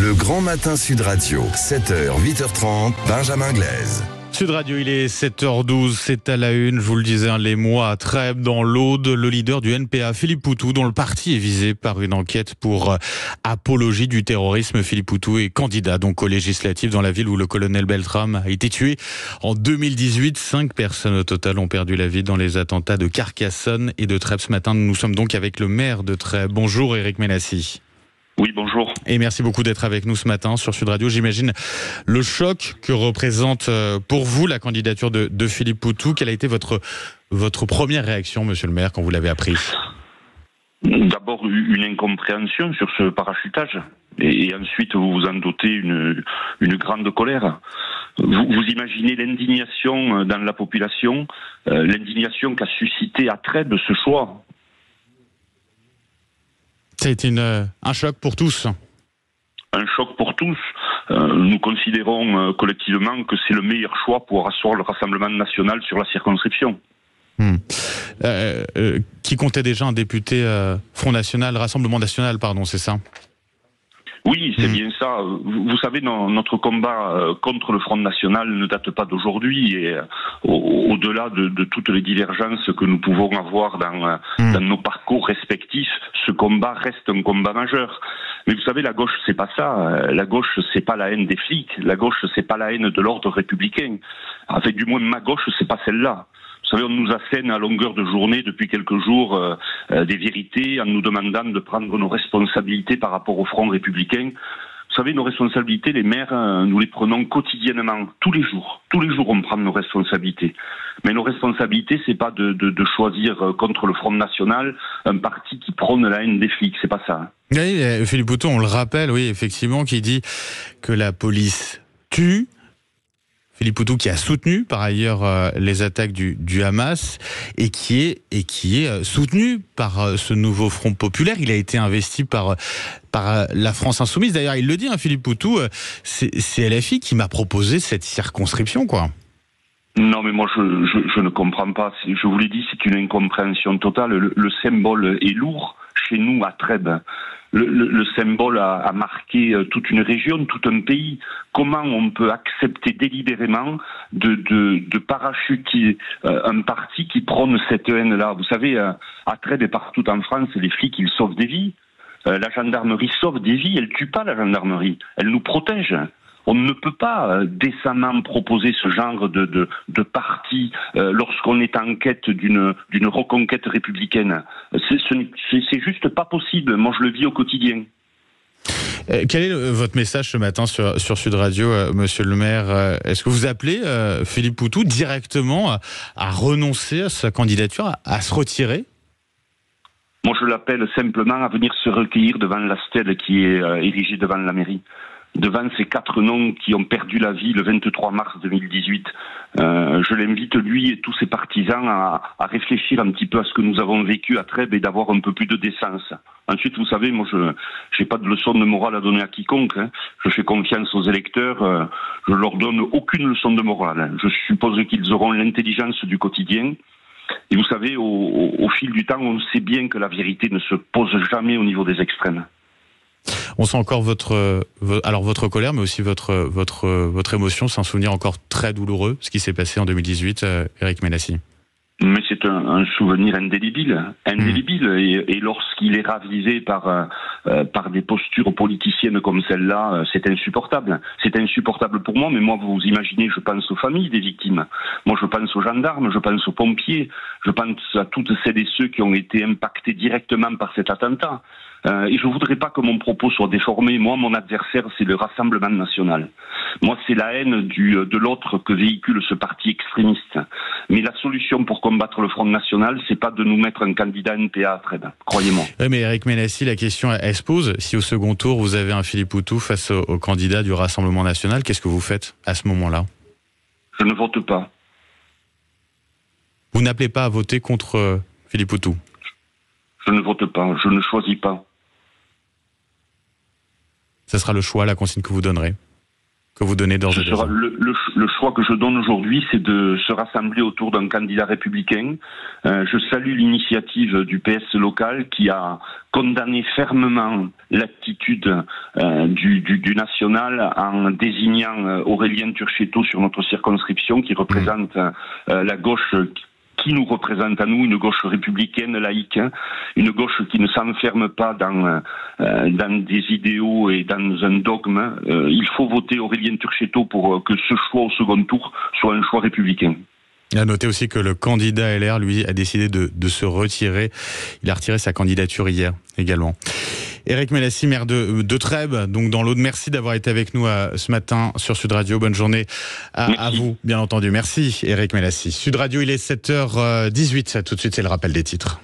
Le Grand Matin Sud Radio, 7h, 8h30, Benjamin Glaise. Sud Radio, il est 7h12, c'est à la une, je vous le disais, les mois à Trèbes, dans l'Aude, le leader du NPA, Philippe Poutou, dont le parti est visé par une enquête pour apologie du terrorisme. Philippe Poutou est candidat donc aux législatives dans la ville où le colonel Beltrame a été tué en 2018. 5 personnes au total ont perdu la vie dans les attentats de Carcassonne et de Trèbes. Ce matin, nous sommes donc avec le maire de Trèbes. Bonjour Éric Ménassi. Oui, bonjour. Et merci beaucoup d'être avec nous ce matin sur Sud Radio. J'imagine le choc que représente pour vous la candidature de Philippe Poutou. Quelle a été votre première réaction, monsieur le maire, quand vous l'avez appris ? D'abord, une incompréhension sur ce parachutage. Et ensuite, vous vous en doutez, une grande colère. Vous imaginez l'indignation dans la population, l'indignation qu'a suscité à Trèbes ce choix. Ça a été un choc pour tous. Un choc pour tous. Nous considérons collectivement que c'est le meilleur choix pour asseoir le Rassemblement national sur la circonscription. Qui comptait déjà un député Front National, Rassemblement National, pardon, c'est ça ? Oui, c'est bien ça. Vous savez, notre combat contre le Front National ne date pas d'aujourd'hui et au-delà de toutes les divergences que nous pouvons avoir dans nos parcours respectifs, ce combat reste un combat majeur. Mais vous savez, la gauche, c'est pas ça. La gauche, c'est pas la haine des flics. La gauche, c'est pas la haine de l'ordre républicain. En fait, du moins, ma gauche, c'est pas celle-là. Vous savez, on nous assène à longueur de journée depuis quelques jours des vérités en nous demandant de prendre nos responsabilités par rapport au Front républicain. Vous savez, nos responsabilités, les maires, nous les prenons quotidiennement, tous les jours. Tous les jours, on prend nos responsabilités. Mais nos responsabilités, c'est pas de choisir contre le Front National un parti qui prône la haine des flics. C'est pas ça. Oui, Philippe Poutou, on le rappelle, oui, effectivement, qui dit que la police tue. Philippe Poutou qui a soutenu par ailleurs les attaques du Hamas et qui est soutenu par ce nouveau Front populaire. Il a été investi par la France insoumise. D'ailleurs, il le dit, Philippe Poutou, c'est LFI qui m'a proposé cette circonscription, quoi. Non, mais moi, je ne comprends pas. Je vous l'ai dit, c'est une incompréhension totale. Le symbole est lourd chez nous, à Trèbes. Le symbole a marqué toute une région, tout un pays. Comment on peut accepter délibérément de parachuter un parti qui prône cette haine-là ? Vous savez, à Trèbes et partout en France, les flics, ils sauvent des vies. La gendarmerie sauve des vies, elle tue pas la gendarmerie, elle nous protège. On ne peut pas décemment proposer ce genre de parti lorsqu'on est en quête d'une reconquête républicaine. C'est juste pas possible. Moi, je le vis au quotidien. Quel est votre message ce matin sur Sud Radio, monsieur le maire ? Est-ce que vous appelez Philippe Poutou directement à renoncer à sa candidature, à se retirer ? Moi, je l'appelle simplement à venir se recueillir devant la stèle qui est érigée devant la mairie. Devant ces 4 noms qui ont perdu la vie le 23 mars 2018. Je l'invite, lui et tous ses partisans, à réfléchir un petit peu à ce que nous avons vécu à Trèbes et d'avoir un peu plus de décence. Ensuite, vous savez, moi, je n'ai pas de leçon de morale à donner à quiconque. Je fais confiance aux électeurs. Je leur donne aucune leçon de morale. Je suppose qu'ils auront l'intelligence du quotidien. Et vous savez, au fil du temps, on sait bien que la vérité ne se pose jamais au niveau des extrêmes. On sent encore votre colère, mais aussi votre émotion. C'est un souvenir encore très douloureux, ce qui s'est passé en 2018, Éric Ménassi. Mais c'est un souvenir indélébile. Et lorsqu'il est ravivé par des postures politiciennes comme celle-là, c'est insupportable. C'est insupportable pour moi, mais moi, vous imaginez, je pense aux familles des victimes. Moi, je pense aux gendarmes, je pense aux pompiers, je pense à toutes celles et ceux qui ont été impactés directement par cet attentat. Et je voudrais pas que mon propos soit déformé. Moi, mon adversaire, c'est le Rassemblement national. Moi, c'est la haine de l'autre que véhicule ce parti extrémiste. Mais la solution pour combattre le Front National, c'est pas de nous mettre un candidat NPA à Trèbes, croyez-moi. Oui, mais Éric Ménassi, la question, elle se pose. Si au second tour, vous avez un Philippe Poutou face au candidat du Rassemblement national, qu'est-ce que vous faites à ce moment-là ? Je ne vote pas. Vous n'appelez pas à voter contre Philippe Poutou ? Je ne vote pas, je ne choisis pas. Ça sera le choix, la consigne que vous donnerez que vous donnez d'ores et déjà. Le choix que je donne aujourd'hui, c'est de se rassembler autour d'un candidat républicain. Je salue l'initiative du PS local qui a condamné fermement l'attitude du national en désignant Aurélien Turchetto sur notre circonscription, qui représente la gauche qui nous représente à nous, une gauche républicaine, laïque, une gauche qui ne s'enferme pas dans des idéaux et dans un dogme. Il faut voter Aurélien Turchetto pour que ce choix au second tour soit un choix républicain. À noter aussi que le candidat LR, lui, a décidé de se retirer. Il a retiré sa candidature hier également. Éric Mélassy, maire de Trèbes, donc dans l'Aude. Merci d'avoir été avec nous ce matin sur Sud Radio. Bonne journée à vous, bien entendu. Merci Éric Mélassy. Sud Radio, il est 7h18. Tout de suite, c'est le rappel des titres.